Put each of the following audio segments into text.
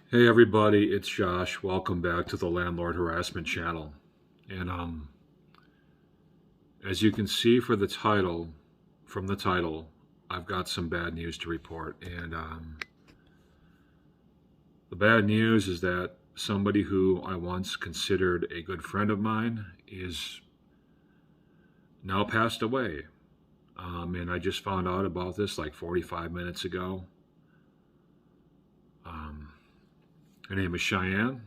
Hey everybody, it's Josh. Welcome back to the Landlord Harassment Channel. And as you can see from the title, I've got some bad news to report. And the bad news is that somebody who I once considered a good friend of mine is now passed away. And I just found out about this like 45 minutes ago. Um, Her name is Cheyenne,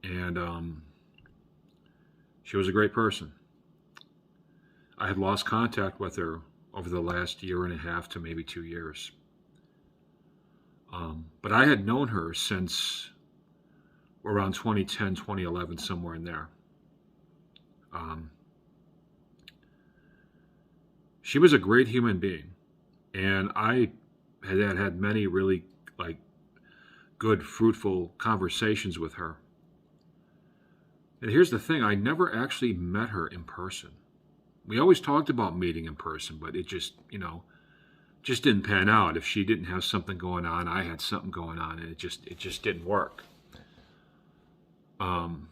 and she was a great person. I had lost contact with her over the last year and a half to maybe 2 years. But I had known her since around 2010, 2011, somewhere in there. Um, she was a great human being, and I had many really like good, fruitful conversations with her. And here's the thing: I never actually met her in person. We always talked about meeting in person, but it just didn't pan out. If she didn't have something going on, I had something going on, and it just didn't work. Um,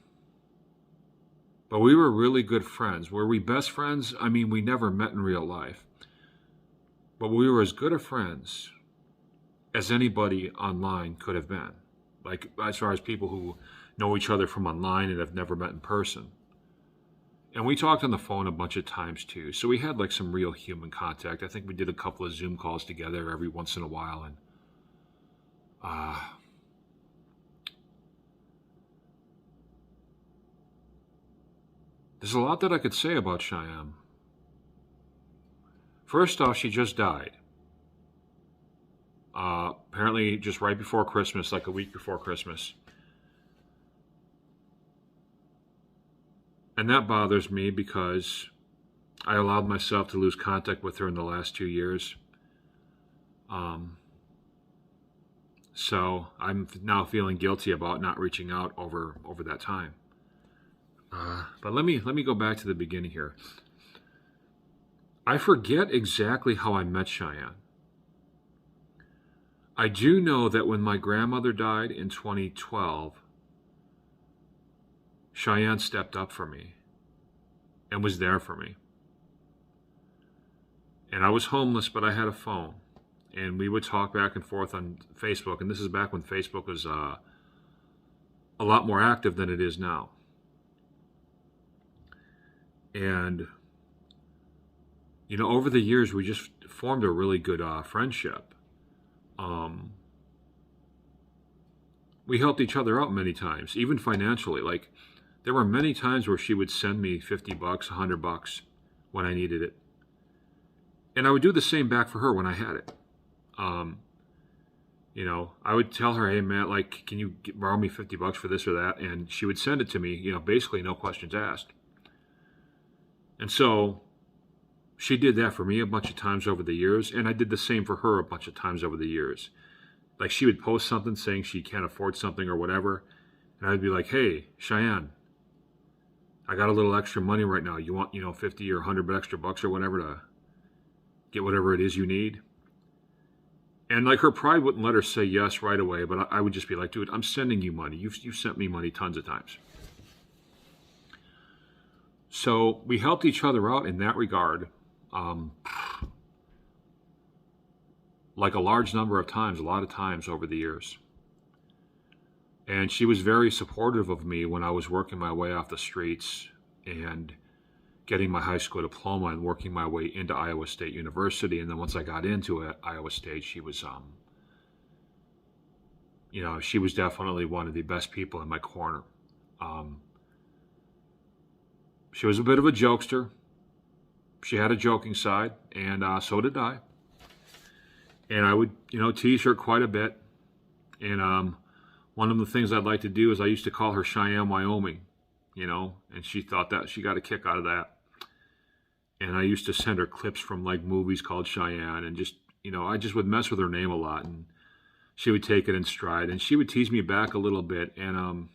but we were really good friends. Were we best friends? I mean, we never met in real life, but we were as good of friends as anybody online could have been. Like as far as people who know each other from online and have never met in person. And we talked on the phone a bunch of times too. So we had like some real human contact. I think we did a couple of Zoom calls together every once in a while. And uh, there's a lot that I could say about Cheyenne. First off, she just died. Apparently, just right before Christmas, like a week before Christmas. And that bothers me because I allowed myself to lose contact with her in the last 2 years. Um, so I'm now feeling guilty about not reaching out over that time. But let me go back to the beginning here. I forget exactly how I met Cheyenne. I do know that when my grandmother died in 2012, Cheyenne stepped up for me and was there for me. And I was homeless, but I had a phone. And we would talk back and forth on Facebook. And this is back when Facebook was a lot more active than it is now. And, over the years, we just formed a really good friendship. Um, we helped each other out many times, even financially. Like, there were many times where she would send me $50, $100 when I needed it. And I would do the same back for her when I had it. Um, I would tell her, hey, Matt, like, can you borrow me $50 for this or that? And she would send it to me, basically no questions asked. And so she did that for me a bunch of times over the years, and I did the same for her a bunch of times over the years. Like, she would post something saying she can't afford something or whatever, and I'd be like, hey, Cheyenne, I got a little extra money right now. You want, 50 or 100 extra bucks or whatever to get whatever it is you need? And like, her pride wouldn't let her say yes right away, but I would just be like, dude, I'm sending you money. You've sent me money tons of times. So we helped each other out in that regard. Um, like a large number of times, a lot of times over the years. And she was very supportive of me when I was working my way off the streets and getting my high school diploma and working my way into Iowa State University. And then once I got into it, Iowa State, she was, she was definitely one of the best people in my corner. She was a bit of a jokester. She had a joking side, and so did I. And I would, tease her quite a bit. And one of the things I'd like to do is I used to call her Cheyenne, Wyoming, and she thought that she got a kick out of that. And I used to send her clips from like movies called Cheyenne, and just, I just would mess with her name a lot, and she would take it in stride, and she would tease me back a little bit, and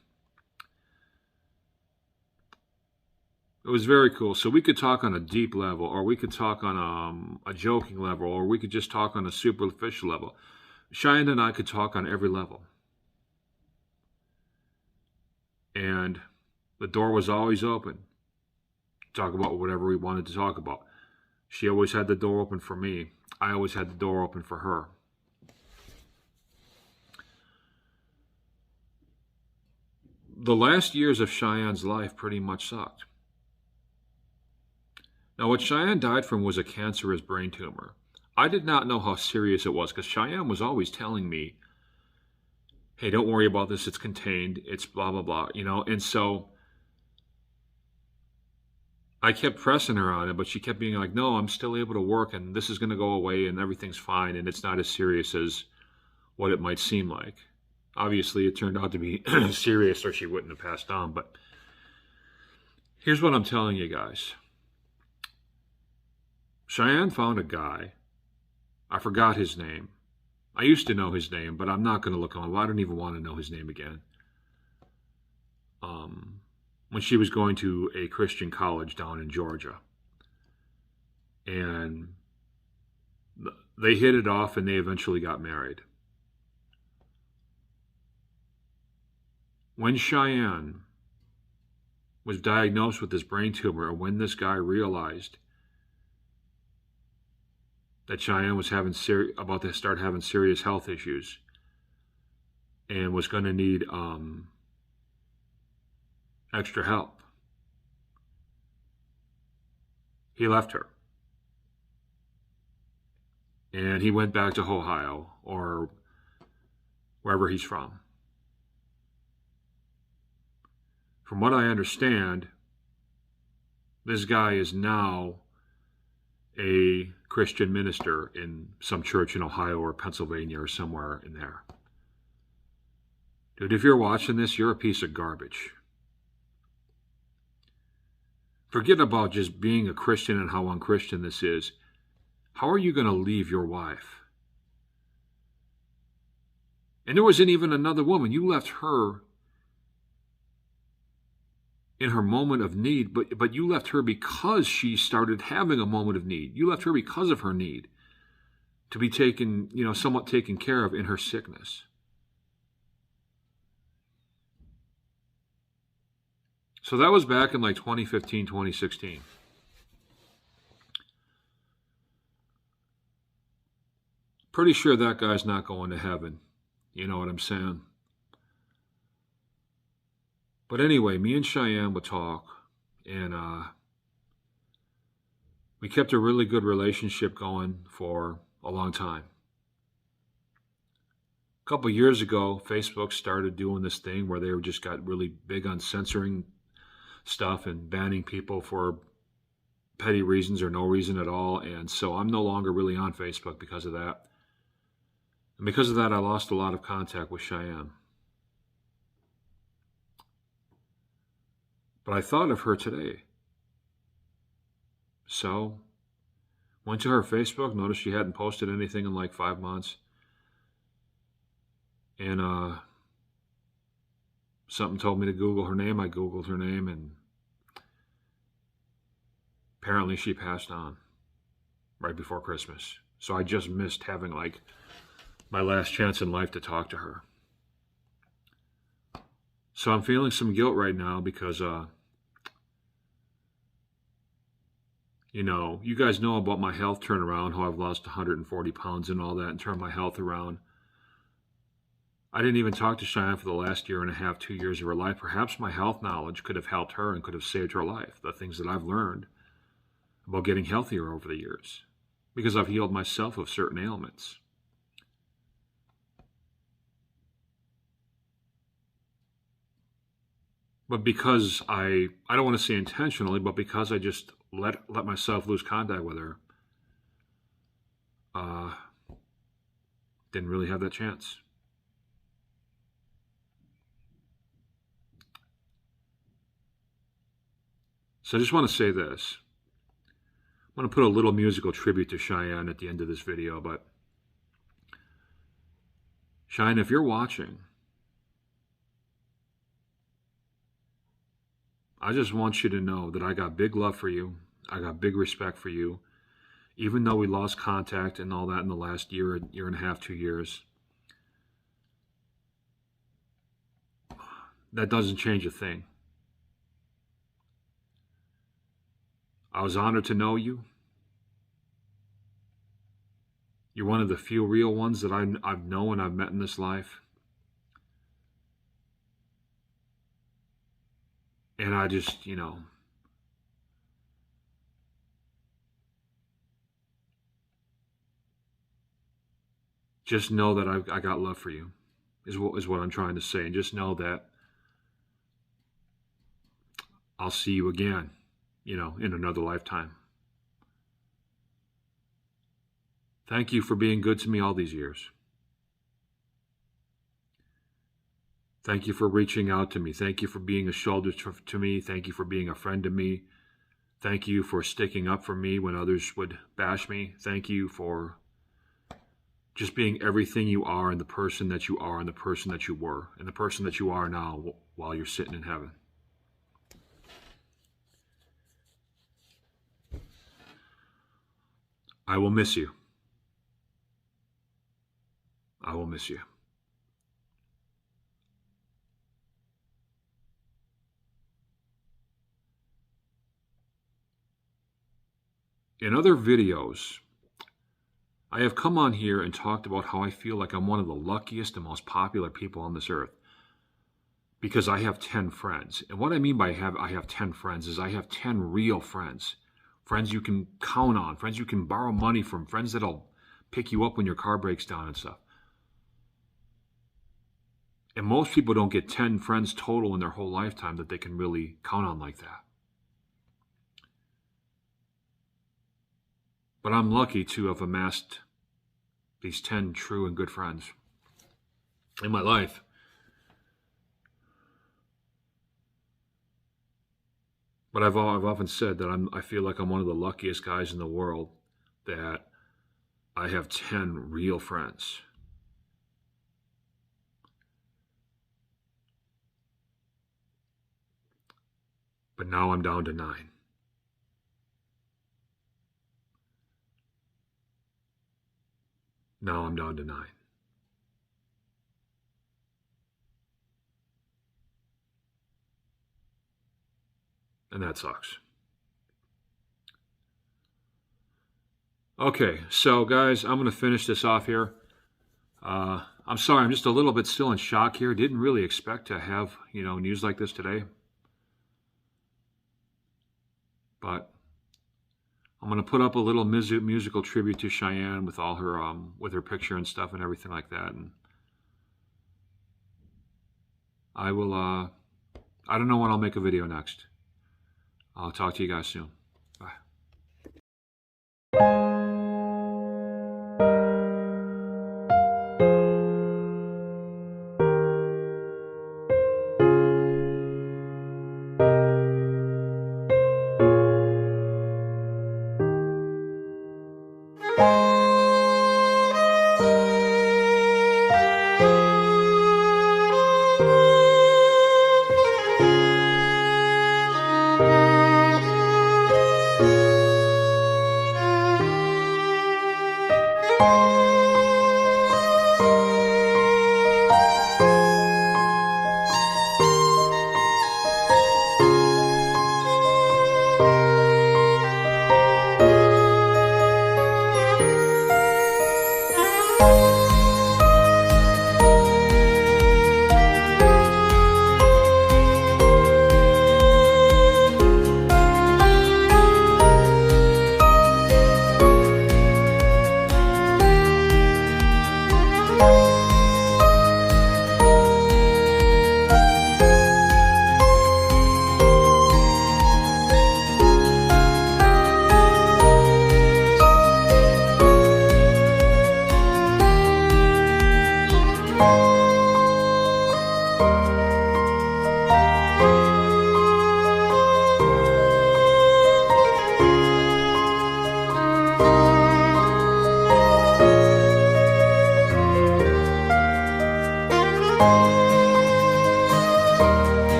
it was very cool. So we could talk on a deep level, or we could talk on a joking level, or we could just talk on a superficial level. Cheyenne and I could talk on every level. And the door was always open. Talk about whatever we wanted to talk about. She always had the door open for me. I always had the door open for her. The last years of Cheyenne's life pretty much sucked. Now, what Cheyenne died from was a cancerous brain tumor. I did not know how serious it was because Cheyenne was always telling me, hey, don't worry about this. It's contained. It's blah, blah, blah, you know. And so I kept pressing her on it, but she kept being like, no, I'm still able to work and this is going to go away and everything's fine and it's not as serious as what it might seem like. Obviously, it turned out to be serious or she wouldn't have passed on. But here's what I'm telling you guys. Cheyenne found a guy. I forgot his name. I used to know his name, but I'm not going to look him up. I don't even want to know his name again. When she was going to a Christian college down in Georgia. And they hit it off and they eventually got married. When Cheyenne was diagnosed with this brain tumor, and when this guy realized that Cheyenne was about to start having serious health issues and was going to need extra help, he left her. And he went back to Ohio or wherever he's from. From what I understand, this guy is now a Christian minister in some church in Ohio or Pennsylvania or somewhere in there. Dude, if you're watching this, you're a piece of garbage. Forget about just being a Christian and how unchristian this is. How are you going to leave your wife? And there wasn't even another woman. You left her in her moment of need, but you left her because she started having a moment of need. You left her because of her need to be taken, somewhat taken care of in her sickness. So that was back in like 2015, 2016. Pretty sure that guy's not going to heaven. You know what I'm saying? But anyway, me and Cheyenne would talk, and we kept a really good relationship going for a long time. A couple of years ago, Facebook started doing this thing where they just got really big on censoring stuff and banning people for petty reasons or no reason at all. And so I'm no longer really on Facebook because of that. And because of that, I lost a lot of contact with Cheyenne. But I thought of her today. So, went to her Facebook, noticed she hadn't posted anything in like 5 months. And something told me to Google her name. I Googled her name, and apparently she passed on right before Christmas. So I just missed having like my last chance in life to talk to her. So I'm feeling some guilt right now because, you guys know about my health turnaround, how I've lost 140 pounds and all that and turned my health around. I didn't even talk to Cheyenne for the last year and a half, 2 years of her life. Perhaps my health knowledge could have helped her and could have saved her life. The things that I've learned about getting healthier over the years, because I've healed myself of certain ailments. But because I don't want to say intentionally, but because I just let myself lose contact with her, didn't really have that chance. So I just want to say this. I'm going to put a little musical tribute to Cheyenne at the end of this video, but Cheyenne, if you're watching, I just want you to know that I got big love for you. I got big respect for you. Even though we lost contact and all that in the last year and a half, 2 years. that doesn't change a thing. I was honored to know you. You're one of the few real ones that I've known and I've met in this life. And I just, just know that I got love for you, is what I'm trying to say. And just know that I'll see you again, in another lifetime. Thank you for being good to me all these years. Thank you for reaching out to me. Thank you for being a shoulder to me. Thank you for being a friend to me. Thank you for sticking up for me when others would bash me. Thank you for just being everything you are, and the person that you are, and the person that you were, and the person that you are now while you're sitting in heaven. I will miss you. I will miss you. In other videos, I have come on here and talked about how I feel like I'm one of the luckiest and most popular people on this earth because I have 10 friends. And what I mean by I have 10 friends is I have 10 real friends. Friends you can count on, friends you can borrow money from, friends that'll pick you up when your car breaks down and stuff. And most people don't get 10 friends total in their whole lifetime that they can really count on like that. But I'm lucky to have amassed these 10 true and good friends in my life. But I've often said that I feel like I'm one of the luckiest guys in the world that I have 10 real friends. But now I'm down to 9. Now I'm down to 9. And that sucks. Okay, so guys, I'm going to finish this off here. I'm sorry, I'm just a little bit still in shock here. Didn't really expect to have, news like this today. But I'm going to put up a little musical tribute to Cheyenne with all her, with her picture and stuff and everything like that. And I will, I don't know when I'll make a video next. I'll talk to you guys soon. Bye. Bye.